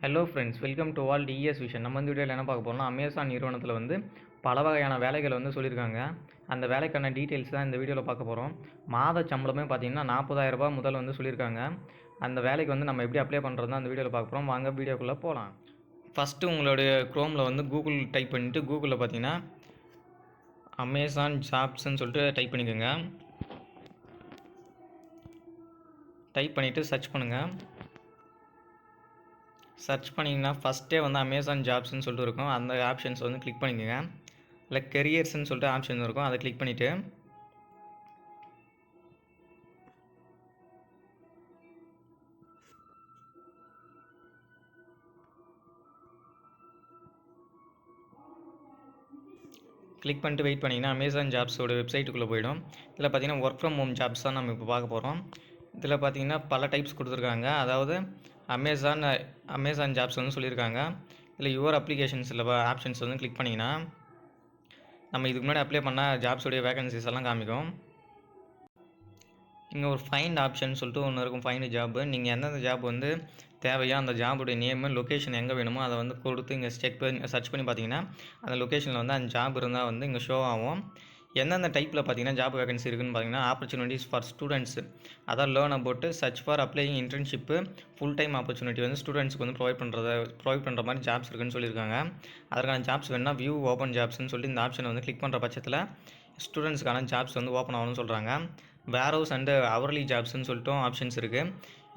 Hello friends, welcome to all TS vision. நம்ம இந்த வீடியோவில் என்ன பார்க்க போகிறோம்னா, அமேசான் நிறுவனத்தில் வந்து பல வகையான வேலைகள் வந்து சொல்லியிருக்காங்க. அந்த வேலைக்கான டீட்டெயில்ஸ் தான் இந்த வீடியோவில் பார்க்க போகிறோம். மாத சம்பளமே பார்த்தீங்கன்னா 40,000 ரூபாய் முதல் வந்து சொல்லியிருக்காங்க. அந்த வேலைக்கு வந்து நம்ம எப்படி அப்ளை பண்ணுறது தான் அந்த வீடியோவில் பார்க்க போகிறோம். வாங்க வீடியோக்குள்ளே போகலாம். ஃபஸ்ட்டு உங்களுடைய க்ரோமில் வந்து கூகுள் டைப் பண்ணிவிட்டு கூகுளில் பார்த்தீங்கன்னா அமேசான் ஜாப்ஸ்ன்னு சொல்லிட்டு டைப் பண்ணிக்கோங்க. டைப் பண்ணிவிட்டு சர்ச் பண்ணுங்கள். சர்ச் பண்ணிங்கன்னா ஃபஸ்ட்டே வந்து அமேசான் ஜாப்ஸ்ன்னு சொல்லிட்டு இருக்கும். அந்த ஆப்ஷன்ஸ் வந்து கிளிக் பண்ணிக்கோங்க. இல்லை கெரியர்ஸ்ன்னு சொல்லிட்டு ஆப்ஷன் இருக்கும், அதை கிளிக் பண்ணிவிட்டு கிளிக் பண்ணிட்டு வெயிட் பண்ணிங்கன்னா அமேசான் ஜாப்ஸோட வெப்சைட்டுக்குள்ளே போயிடும். இதில் பார்த்தீங்கன்னா ஒர்க் ஃப்ரம் ஹோம் ஜாப்ஸ் தான் நம்ம இப்போ பார்க்க போகிறோம். இதில் பார்த்தீங்கன்னா பல டைப்ஸ் கொடுத்துருக்காங்க. அதாவது அமேசான் ஜாப்ஸ் வந்து சொல்லியிருக்காங்க. இதில் யுவர் அப்ளிகேஷன்ஸில் ஆப்ஷன்ஸ் வந்து கிளிக் பண்ணிங்கன்னா நம்ம இதுக்கு முன்னாடி அப்ளை பண்ண ஜாப்ஸோடைய வேகன்சிஸ் எல்லாம் காமிக்கும். இங்கே ஒரு ஃபைண்ட் ஆப்ஷன் சொல்லிட்டு ஒன்று இருக்கும், ஃபைண்ட் ஜாப்பு. நீங்கள் எந்தெந்த ஜாப் வந்து தேவையோ அந்த ஜாபுடைய நேமு, லொக்கேஷன் எங்கே வேணுமோ அதை வந்து கொடுத்து இங்கே சர்ச் பண்ணி பார்த்தீங்கன்னா அந்த லொக்கேஷனில் வந்து அந்த ஜாப் இருந்தால் வந்து இங்கே ஷோ ஆகும். எந்தெந்த டைப்பில் பார்த்தீங்கன்னா ஜாப் வேகன்சி இருக்குதுன்னு பார்த்தீங்கன்னா ஆப்பர்ச்சுனிட்டிஸ் ஃபார் ஸ்டூடெண்ட்ஸ், அதான் learn about search for applying internship, full time opportunity வந்து ஸ்டூடெண்ட்ஸ்க்கு வந்து ப்ரொவைட் பண்ணுற மாதிரி ஜாப்ஸ் இருக்குன்னு சொல்லியிருக்காங்க. அதற்கான ஜாப்ஸ் வேணுன்னா வியூ ஓப்பன் ஜாப்ஸ்ன்னு சொல்லிட்டு இந்த ஆப்ஷனை வந்து கிளிக் பண்ணுற பட்சத்தில் ஸ்டூடெண்ட்ஸ்க்கான ஜாப்ஸ் வந்து ஓப்பன் ஆகணும்னு சொல்கிறாங்க. வேர் ஹவுஸ் அண்டு அவர்லி ஜாப்ஸ்ன்னு சொல்லிட்டு ஆப்ஷன்ஸ் இருக்குது.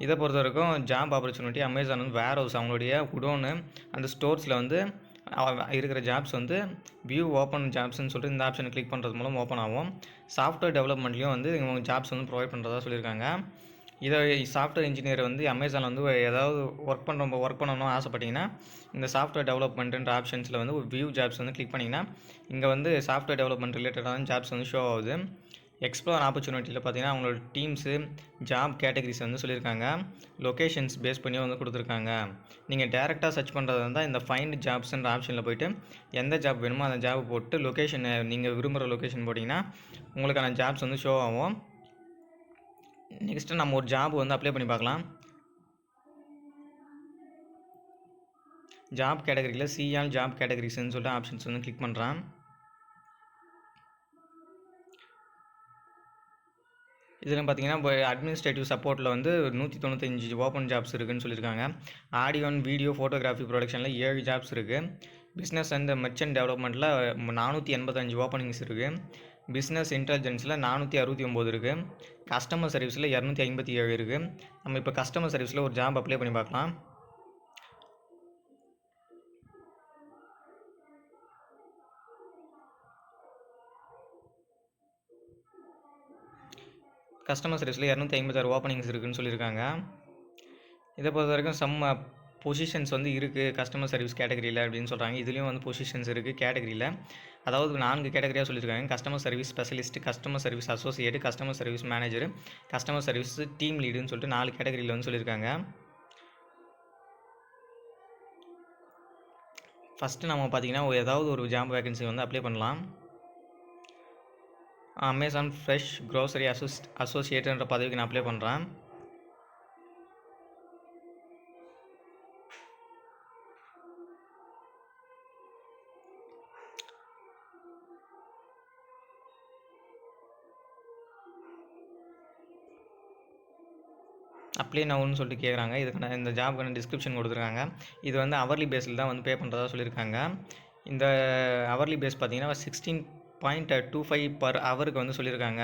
இதை பொறுத்த வரைக்கும் ஜாப் ஆப்பர்ச்சுனிட்டி அமேசான் வந்து வேர் ஹவுஸ் அவங்களுடைய குடோனு அந்த ஸ்டோர்ஸில் வந்து இருக்கிற ஜாப்ஸ் வந்து வியூ ஓப்பன் ஜாப்ஸ்ன்னு சொல்லிட்டு இந்த ஆப்ஷனை கிளிக் பண்ணுறது மூலம் ஓப்பன் ஆகும். சாஃப்ட்வேர் டெவலப்மெண்ட்லேயும் வந்து இவங்க ஜாப்ஸ் வந்து ப்ரொவைட் பண்ணுறதா சொல்லியிருக்காங்க. இதை சாஃப்ட்வேர் இன்ஜினியர் வந்து அமேசான் வந்து ஏதாவது ஒர்க் பண்ணணும்னு ஆசைப்பட்டீங்கன்னா இந்த சாஃப்ட்வேர் டெவலப்மெண்ட்டுன்ற ஆப்ஷன்ஸில் வந்து வியூ ஜாப்ஸ் வந்து கிளிக் பண்ணிங்கன்னா இங்கே வந்து சாஃப்ட்வேர் டெவலப்மெண்ட் ரிலேட்டடான ஜாப்ஸ் வந்து ஷோ ஆகுது. எக்ஸ்ப்ளோர் ஆப்பர்ச்சுனிட்டியில் பார்த்தீங்கன்னா அவங்களோட டீம்ஸு ஜாப் கேட்டகரிஸ் வந்து சொல்லியிருக்காங்க. லொக்கேஷன்ஸ் பேஸ் பண்ணி வந்து கொடுத்துருக்காங்க. நீங்கள் டேரெக்டாக சர்ச் பண்ணுறது இருந்தால் இந்த ஃபைண்ட் ஜாப்ஸ்ன்ற ஆப்ஷனில் போய்ட்டு எந்த ஜாப் வேணுமோ அந்த ஜாப் போட்டு லொக்கேஷனை நீங்கள் விரும்புகிற லொக்கேஷன் போட்டிங்கன்னா உங்களுக்கான ஜாப்ஸ் வந்து ஷோ ஆகும். நெக்ஸ்ட்டு நம்ம ஒரு ஜாப் வந்து அப்ளை பண்ணி பார்க்கலாம். ஜாப் கேட்டகரியில் சிஆல் ஜாப் கேட்டகரிஸ்ன்னு சொல்லிட்டு ஆப்ஷன்ஸ் வந்து கிளிக் பண்ணுறேன். இதில் பார்த்தீங்கன்னா இப்போ அட்மினிஸ்ட்ரேட்டிவ் சப்போர்ட்டில் வந்து 195 ஓப்பன் ஜாப்ஸ் இருக்குதுன்னு சொல்லியிருக்காங்க. ஆடியோ அண்ட் வீடியோ ஃபோட்டோகிராஃபி ப்ரொடக்ஷனில் 7 ஜாப்ஸ் இருக்குது. பிஸ்னஸ் அண்ட் மெர்ச்சன்ட் டெவலப்மெண்ட்டில் 485 ஓப்பனிங்ஸ் இருக்குது. பிஸ்னஸ் இன்டெலிஜென்ஸில் 469 இருக்குது. கஸ்டமர் சர்வீஸில் 257 இருக்குது. நம்ம இப்போ கஸ்டமர் சர்வீஸில் ஒரு ஜாப் அப்ளை பண்ணி பார்க்கலாம். கஸ்டமர் சர்வீஸில் 256 ஓப்பனிங்ஸ் இருக்குதுன்னு சொல்லியிருக்காங்க. இதை பொறுத்த வரைக்கும் பொசிஷன்ஸ் வந்து இருக்குது கஸ்டமர் சர்வீஸ் கேட்டகரியில் அப்படின்னு சொல்கிறாங்க. இதுலேயும் வந்து பொசிஷன்ஸ் இருக்குது கேட்டகரியில். அதாவது 4 கேட்டகரியாக சொல்லியிருக்காங்க. Customer service specialist, customer service associate, customer service manager, customer service team லீடுன்னு சொல்லிட்டு 4 கேட்டகரியில் வந்து சொல்லியிருக்காங்க. ஃபஸ்ட்டு நம்ம பார்த்தீங்கன்னா ஏதாவது ஒரு ஜாப் வேகன்சி வந்து அப்ளை பண்ணலாம். அமேசான் ஃப்ரெஷ் க்ரோசரி அசோசியேட்டுன்ற பதவிக்கு நான் அப்ளை பண்ணுறேன். அப்ளை நவுன்னு சொல்லிட்டு கேட்குறாங்க. இதுக்கான இந்த ஜாபுக்கான டிஸ்கிரிப்ஷன் கொடுத்துருக்காங்க. இது வந்து அவர்லி பேஸில் தான் வந்து பே பண்ணுறதா சொல்லியிருக்காங்க. இந்த அவர்லி பேஸ் பார்த்தீங்கன்னா 16.25 பர் ஹவருக்கு வந்து சொல்லியிருக்காங்க.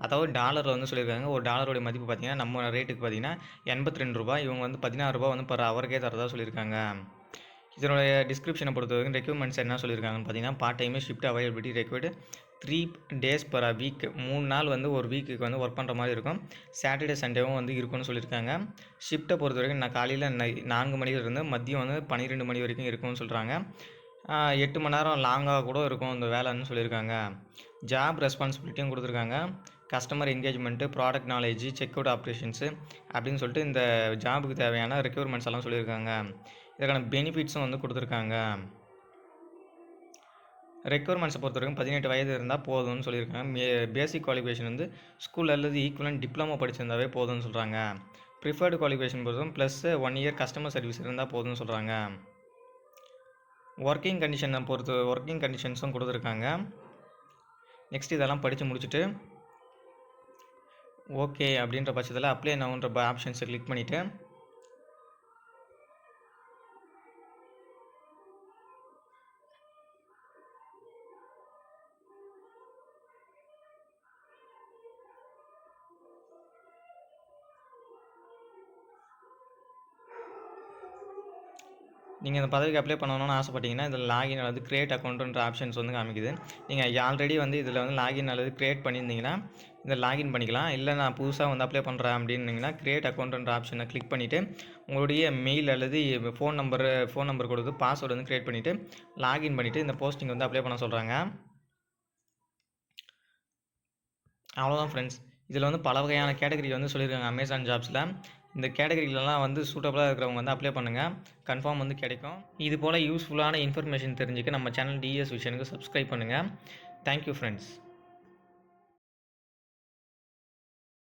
அதாவது டாலரில் வந்து சொல்லியிருக்காங்க. ஒரு டாலருடைய மதிப்பு பார்த்தீங்கன்னா நம்ம ரேட்டுக்கு பார்த்தீங்கன்னா 82 ரூபாய். இவங்க வந்து 16 ரூபா வந்து பர் ஹவருக்கே தரதா சொல்லியிருக்காங்க. இதனுடைய டிஸ்கிரிப்ஷனை பொறுத்த வரைக்கும் ரெக்யூர்மெண்ட்ஸ் என்ன சொல்லியிருக்காங்கன்னு பார்த்தீங்கன்னா part time shift availability required 3 days per week, 3 நாள் வந்து ஒரு வீக்குக்கு வந்து ஒர்க் பண்ணுற மாதிரி இருக்கும். சாட்டர்டே சண்டேவும் வந்து இருக்குன்னு சொல்லியிருக்காங்க. ஷிஃப்ட்டை பொறுத்த வரைக்கும் நான் காலையில் 4 மணிலேருந்து மதியம் வந்து 12 மணி வரைக்கும் இருக்கும்னு சொல்கிறாங்க. 8 மணி நேரம் லாங்காக கூட இருக்கும் இந்த வேலைன்னு சொல்லியிருக்காங்க. ஜாப் ரெஸ்பான்சிபிலிட்டியும் கொடுத்துருக்காங்க. Customer engagement, product knowledge, check out operations அப்படின்னு சொல்லிட்டு இந்த ஜாபுக்கு தேவையான ரெக்யூர்மெண்ட்ஸ் எல்லாம் சொல்லியிருக்காங்க. இதுக்கான பெனிஃபிட்ஸும் வந்து கொடுத்துருக்காங்க. ரெக்யர்மெண்ட்ஸை பொறுத்த வரைக்கும் 18 வயது இருந்தால் போதும்னு சொல்லியிருக்காங்க. பேசிக் குவாலிஃபிகேஷன் வந்து ஸ்கூல் அல்லது ஈக்குவலன்ட் டிப்ளமோ படிச்சிருந்தாவே போதும்னு சொல்கிறாங்க. ப்ரிஃபர்டு குவாலிஃபிகேஷன் பொறுத்தும் ப்ளஸ் 1 இயர் கஸ்டமர் சர்வீஸ் இருந்தால் போதும்னு சொல்கிறாங்க. ஒர்க்கிங் கண்டிஷன்ஸும் கொடுத்துருக்காங்க. நெக்ஸ்ட் இதெல்லாம் படித்து முடிச்சுட்டு ஓகே அப்படின்ற பட்சத்தில் அப்ளை நவுன்ற ஆப்ஷன்ஸை கிளிக் பண்ணிவிட்டு நீங்கள் இந்த பதவிக்கு அப்ளை பண்ணணும்னு ஆசைப்பட்டீங்கன்னா இதில் லாகின் அல்லது கிரியேட் அக்கௌண்ட்டுன்ற ஆப்ஷன்ஸ் வந்து காமிக்குது. நீங்கள் ஆல்ரெடி வந்து இதில் வந்து லாகின் அல்லது கிரியேட் பண்ணியிருந்தீங்கன்னா இதில் லாகின் பண்ணிக்கலாம். இல்லை நான் புதுசாக வந்து அப்ளை பண்ணுறேன் அப்படின்னீங்கன்னா கிரியேட் அக்கௌண்ட்டுன்ற ஆப்ஷனை கிளிக் பண்ணிவிட்டு உங்களுடைய மெயில் அல்லது ஃபோன் நம்பர் கொடுத்து பாஸ்வேர்டு வந்து கிரியேட் பண்ணிவிட்டு லாகின் பண்ணிவிட்டு இந்த போஸ்டிங் வந்து அப்ளை பண்ண சொல்கிறாங்க. அவ்வளோதான் ஃப்ரெண்ட்ஸ். இதில் வந்து பல வகையான கேட்டகரி வந்து சொல்லியிருக்காங்க அமேசான் ஜாப்ஸில். இந்த கேட்டகரியிலலாம் வந்து சூட்டபுளாக இருக்கிறவங்க வந்து அப்ளை பண்ணுங்கள், கன்ஃபார்ம் வந்து கிடைக்கும். இது போல் யூஸ்ஃபுல்லான இன்ஃபர்மேஷன் தெரிஞ்சுக்க நம்ம சேனல் டிஎஸ் விஷனுக்கு சப்ஸ்கிரைப் பண்ணுங்கள். Thank you friends.